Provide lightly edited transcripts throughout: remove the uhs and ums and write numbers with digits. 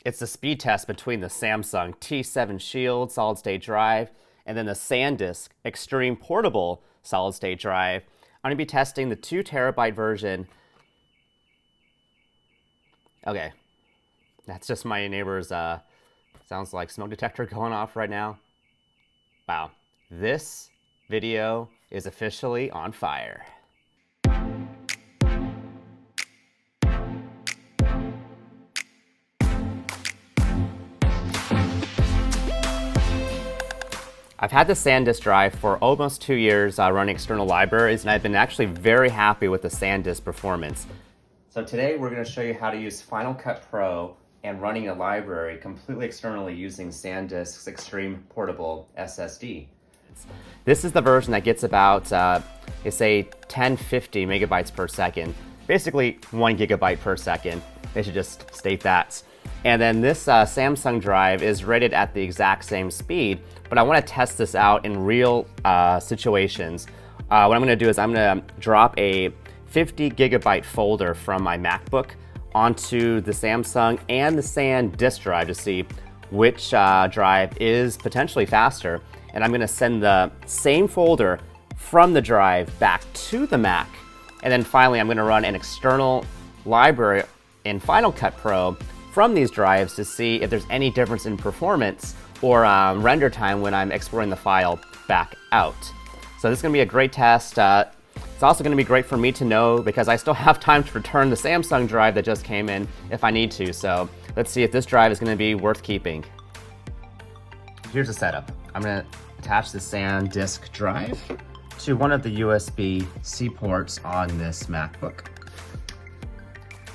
It's the speed test between the Samsung T7 Shield solid-state drive and then the SanDisk Extreme Portable solid-state drive. I'm going to be testing the 2 terabyte version. Okay, that's just my neighbor's, sounds like smoke detector going off right now. Wow, this video is officially on fire. I've had the SanDisk drive for almost 2 years running external libraries, and I've been actually very happy with the SanDisk performance. So today we're going to show you how to use Final Cut Pro and running a library completely externally using SanDisk's Extreme Portable SSD. This is the version that gets about, it's a 1050 megabytes per second, basically 1 gigabyte per second. They should just state that. And then this Samsung drive is rated at the exact same speed, but I want to test this out in real situations. What I'm going to do is I'm going to drop a 50 gigabyte folder from my MacBook onto the Samsung and the SanDisk drive to see which drive is potentially faster. And I'm going to send the same folder from the drive back to the Mac. And then finally, I'm going to run an external library in Final Cut Pro from these drives to see if there's any difference in performance or render time when I'm exporting the file back out. So this is going to be a great test. It's also going to be great for me to know because I still have time to return the Samsung drive that just came in if I need to. So let's see if this drive is going to be worth keeping. Here's the setup. I'm going to attach the SanDisk drive to one of the USB-C ports on this MacBook.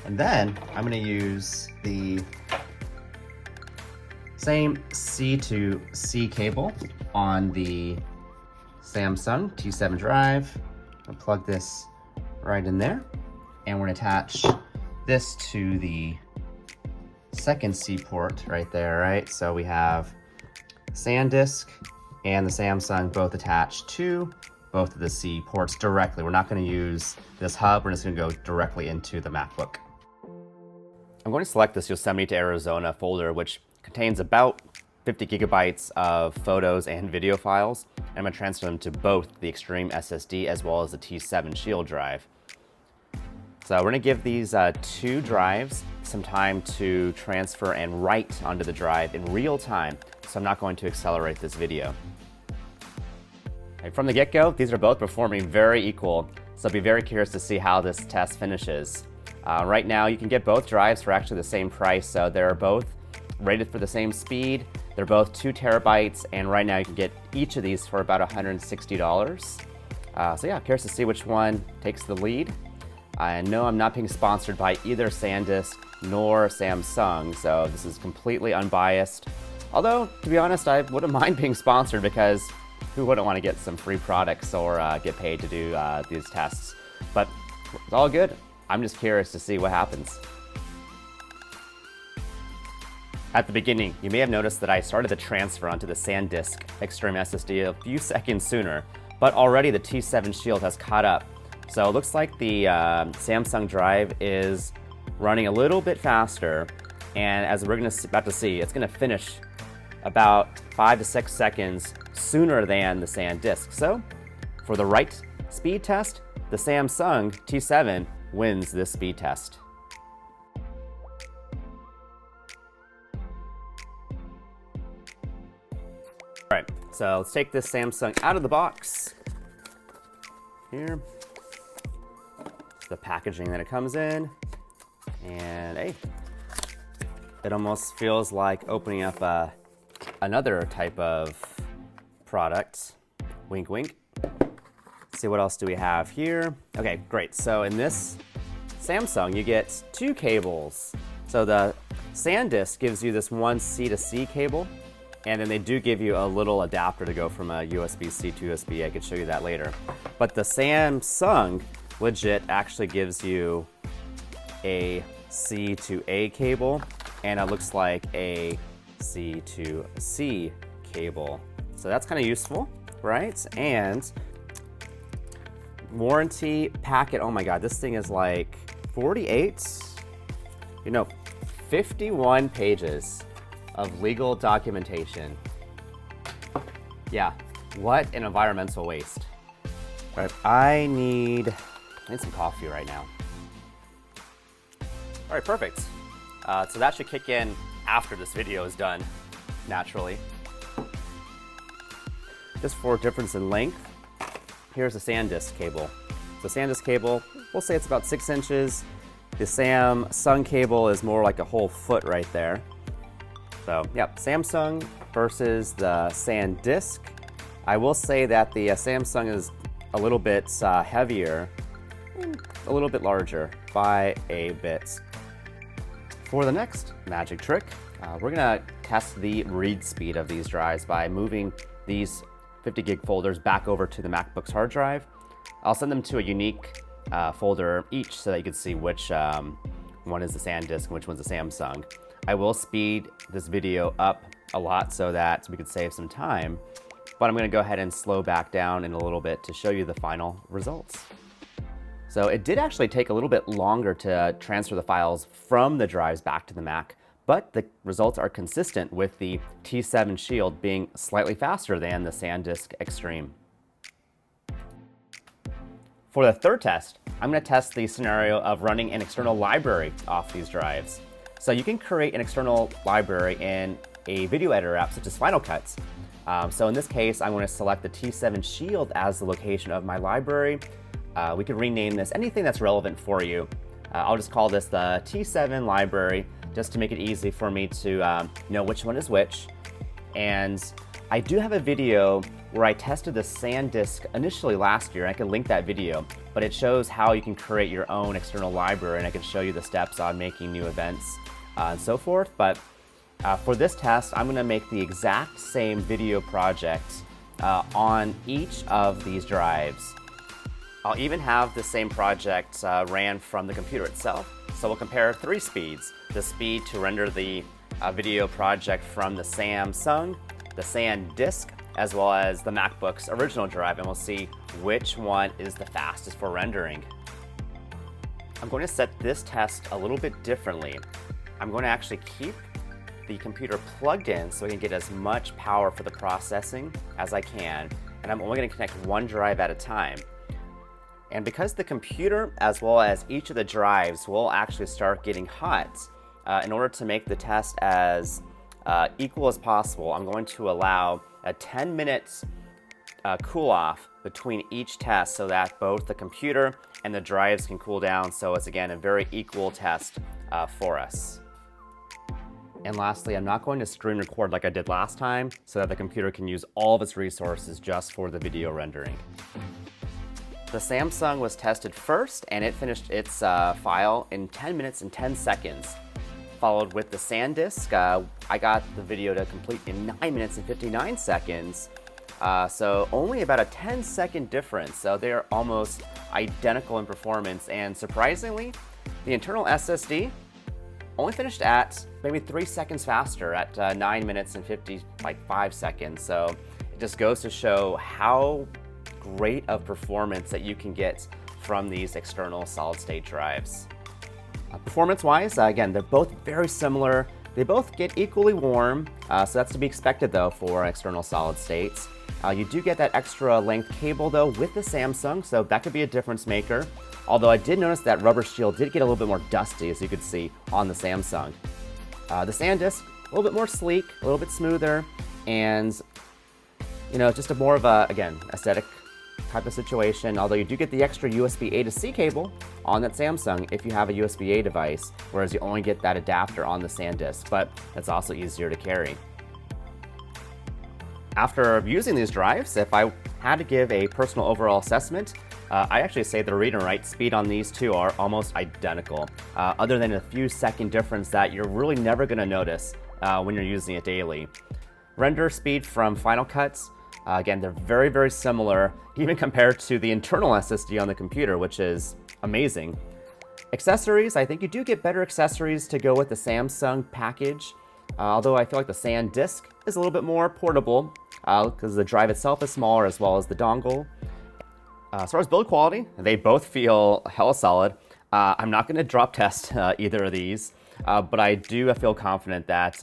And then I'm going to use the same C to C cable on the Samsung T7 drive. I'll plug this right in there, and we're going to attach this to the second C port right there, right? So we have SanDisk and the Samsung both attached to both of the C ports directly. We're not going to use this hub, we're just going to go directly into the MacBook. I'm going to select this Yosemite to Arizona folder, which contains about 50 gigabytes of photos and video files. And I'm going to transfer them to both the Extreme SSD as well as the T7 Shield drive. So we're going to give these 2 drives some time to transfer and write onto the drive in real time. So I'm not going to accelerate this video. From the get-go, these are both performing very equal. So I'll be very curious to see how this test finishes. Right now, you can get both drives for actually the same price, so they're both rated for the same speed. They're both 2 terabytes, and right now you can get each of these for about $160. So yeah, curious to see which one takes the lead. I know I'm not being sponsored by either SanDisk nor Samsung, so this is completely unbiased. Although, to be honest, I wouldn't mind being sponsored because who wouldn't want to get some free products or get paid to do these tests? But it's all good. I'm just curious to see what happens. At the beginning, you may have noticed that I started the transfer onto the SanDisk Extreme SSD a few seconds sooner, but already the T7 Shield has caught up. So it looks like the Samsung drive is running a little bit faster, and as we're about to see, it's going to finish about 5 to 6 seconds sooner than the SanDisk. So for the right speed test, the Samsung T7 wins this speed test. All right, so let's take this Samsung out of the box. Here, it's the packaging that it comes in, and hey, it almost feels like opening up another type of product. Wink, wink. Let's see, what else do we have here? Okay, great. So in this Samsung, you get 2 cables. So the SanDisk gives you this one C to C cable, and then they do give you a little adapter to go from a USB-C to USB. I could show you that later. But the Samsung legit actually gives you a C to A cable, and it looks like a C to C cable. So that's kind of useful, right? And warranty packet, oh my God, this thing is like 48, 51 pages of legal documentation. Yeah, what an environmental waste. All right, I need some coffee right now. All right, perfect. So that should kick in after this video is done, naturally. Just for difference in length, here's a SanDisk cable. So SanDisk cable, we'll say it's about 6 inches. The Samsung cable is more like a whole foot right there. So, yep, Samsung versus the SanDisk. I will say that the Samsung is a little bit heavier, a little bit larger by a bit. For the next magic trick, we're gonna test the read speed of these drives by moving these 50 gig folders back over to the MacBook's hard drive. I'll send them to a unique folder each so that you can see which one is the SanDisk and which one's the Samsung. I will speed this video up a lot so that we could save some time, but I'm gonna go ahead and slow back down in a little bit to show you the final results. So it did actually take a little bit longer to transfer the files from the drives back to the Mac, but the results are consistent with the T7 Shield being slightly faster than the SanDisk Extreme. For the third test, I'm going to test the scenario of running an external library off these drives. So you can create an external library in a video editor app such as Final Cut. So in this case, I'm going to select the T7 Shield as the location of my library. We could rename this anything that's relevant for you. I'll just call this the T7 library just to make it easy for me to know which one is which. And I do have a video where I tested the SanDisk initially last year. I can link that video, but it shows how you can create your own external library, and I can show you the steps on making new events and so forth. But for this test, I'm gonna make the exact same video project on each of these drives. I'll even have the same project ran from the computer itself. So we'll compare 3 speeds: the speed to render the video project from the Samsung, the SanDisk, as well as the MacBook's original drive, and we'll see which one is the fastest for rendering. I'm going to set this test a little bit differently. I'm going to actually keep the computer plugged in so I can get as much power for the processing as I can, and I'm only going to connect one drive at a time. And because the computer as well as each of the drives will actually start getting hot, in order to make the test as equal as possible, I'm going to allow a 10 minutes cool off between each test so that both the computer and the drives can cool down, so it's again a very equal test for us. And lastly, I'm not going to screen record like I did last time so that the computer can use all of its resources just for the video rendering. The Samsung was tested first, and it finished its file in 10 minutes and 10 seconds. Followed with the SanDisk, I got the video to complete in 9 minutes and 59 seconds. So only about a 10-second difference. So they're almost identical in performance. And surprisingly, the internal SSD only finished at maybe 3 seconds faster at 9 minutes and 55 seconds. So it just goes to show how great of performance that you can get from these external solid-state drives. Performance-wise, again, they're both very similar. They both get equally warm, so that's to be expected though for external solid states. You do get that extra length cable though with the Samsung, so that could be a difference maker. Although I did notice that rubber shield did get a little bit more dusty, as you could see on the Samsung. The SanDisk, a little bit more sleek, a little bit smoother, and just a more of a, again, aesthetic type of situation, although you do get the extra USB-A to C cable on that Samsung if you have a USB-A device, whereas you only get that adapter on the SanDisk, but that's also easier to carry. After using these drives, if I had to give a personal overall assessment, I actually say the read and write speed on these two are almost identical, other than a few second difference that you're really never going to notice when you're using it daily. Render speed from Final Cut, again, they're very, very similar, even compared to the internal SSD on the computer, which is amazing. Accessories, I think you do get better accessories to go with the Samsung package, although I feel like the SanDisk is a little bit more portable because the drive itself is smaller as well as the dongle. As far as build quality, they both feel hella solid. I'm not going to drop test either of these. but I feel confident that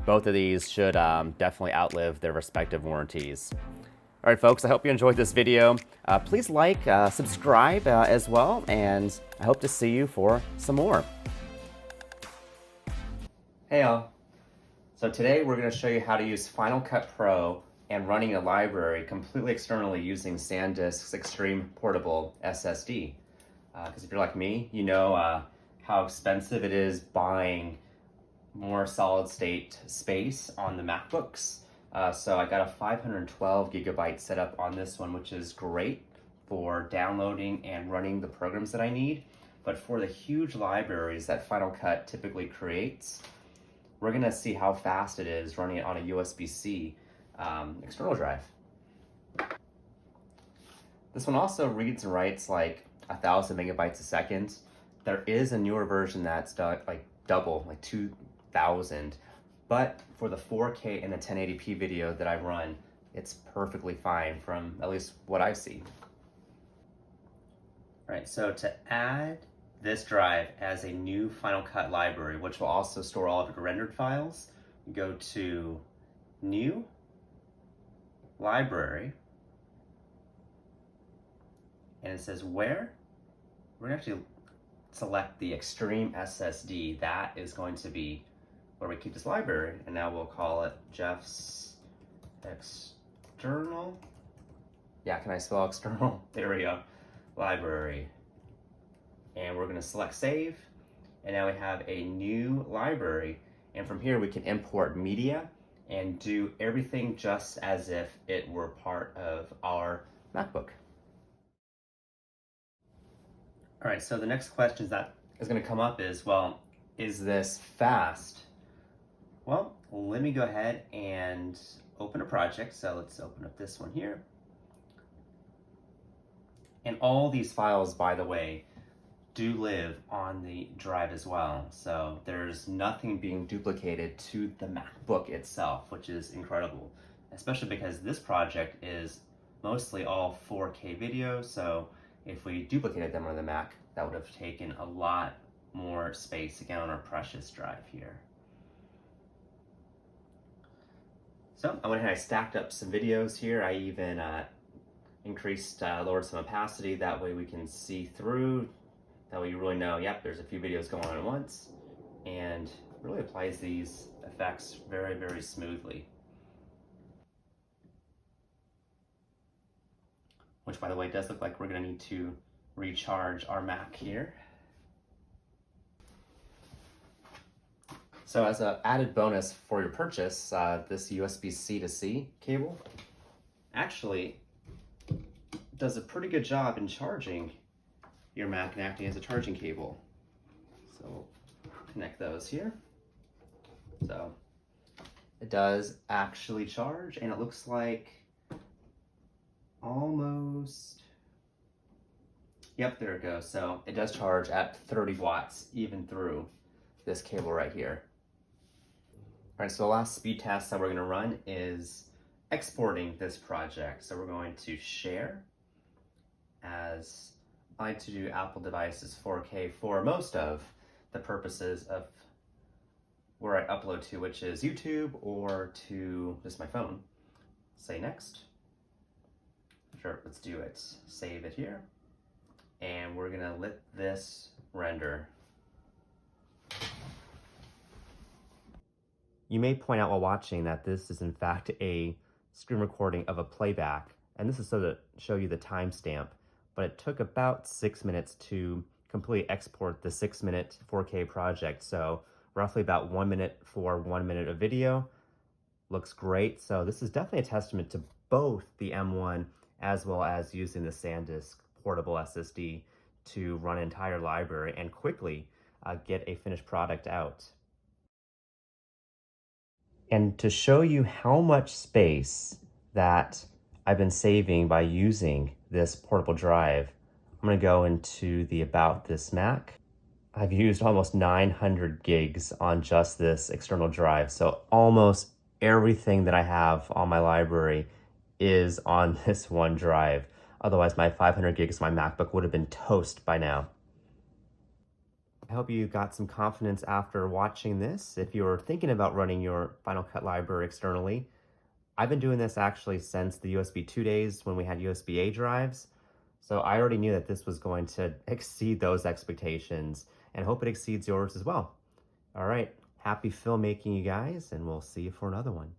both of these should definitely outlive their respective warranties. All right, folks, I hope you enjoyed this video. Please like, subscribe as well, and I hope to see you for some more. Hey y'all. So today we're going to show you how to use Final Cut Pro and running a library completely externally using SanDisk's Extreme Portable SSD. Because if you're like me, you know how expensive it is buying more solid state space on the MacBooks. So I got a 512 gigabyte setup on this one, which is great for downloading and running the programs that I need. But for the huge libraries that Final Cut typically creates, we're gonna see how fast it is running it on a USB-C external drive. This one also reads and writes like 1,000 megabytes a second. There is a newer version that's done like double, like 2,000. But for the 4K and the 1080p video that I run, it's perfectly fine from at least what I see. All right, so to add this drive as a new Final Cut library, which will also store all of your rendered files, go to New, Library, and it says where? We're gonna actually select the Extreme SSD. That is going to be where we keep this library, and now we'll call it Jeff's External. Yeah, can I spell external? There we go. Library. And we're gonna select save, and now we have a new library, and from here we can import media and do everything just as if it were part of our MacBook. All right, so the next question that is gonna come up is, well, is this fast? Well, let me go ahead and open a project. So let's open up this one here. And all these files, by the way, do live on the drive as well. So there's nothing being duplicated to the MacBook itself, which is incredible, especially because this project is mostly all 4K video. So if we duplicated them on the Mac, that would have taken a lot more space again on our precious drive here. So I went ahead and I stacked up some videos here. I even lowered some opacity. That way we can see through. That way you really know, yep, there's a few videos going on at once. And really applies these effects very, very smoothly. Which, by the way, does look like we're gonna need to recharge our Mac here. So as an added bonus for your purchase, this USB-C to C cable actually does a pretty good job in charging your Mac and acting as a charging cable. So we'll connect those here. So it does actually charge, and it looks like almost, yep, there it goes. So it does charge at 30 watts even through this cable right here. All right, so the last speed test that we're gonna run is exporting this project. So we're going to share, as I like to do Apple devices 4K for most of the purposes of where I upload to, which is YouTube or to just my phone. Say next. Sure, let's do it. Save it here. And we're gonna let this render. You may point out while watching that this is in fact a screen recording of a playback, and this is so to show you the timestamp, but it took about 6 minutes to completely export the 6-minute 4K project. So roughly about 1 minute for 1 minute of video. Looks great. So this is definitely a testament to both the M1 as well as using the SanDisk Portable SSD to run an entire library and quickly get a finished product out. And to show you how much space that I've been saving by using this portable drive, I'm gonna go into the About This Mac. I've used almost 900 gigs on just this external drive. So almost everything that I have on my library is on this one drive. Otherwise my 500 gigs of my MacBook would have been toast by now. I hope you got some confidence after watching this. If you're thinking about running your Final Cut library externally, I've been doing this actually since the USB 2 days when we had USB-A drives. So I already knew that this was going to exceed those expectations and hope it exceeds yours as well. All right, happy filmmaking, you guys, and we'll see you for another one.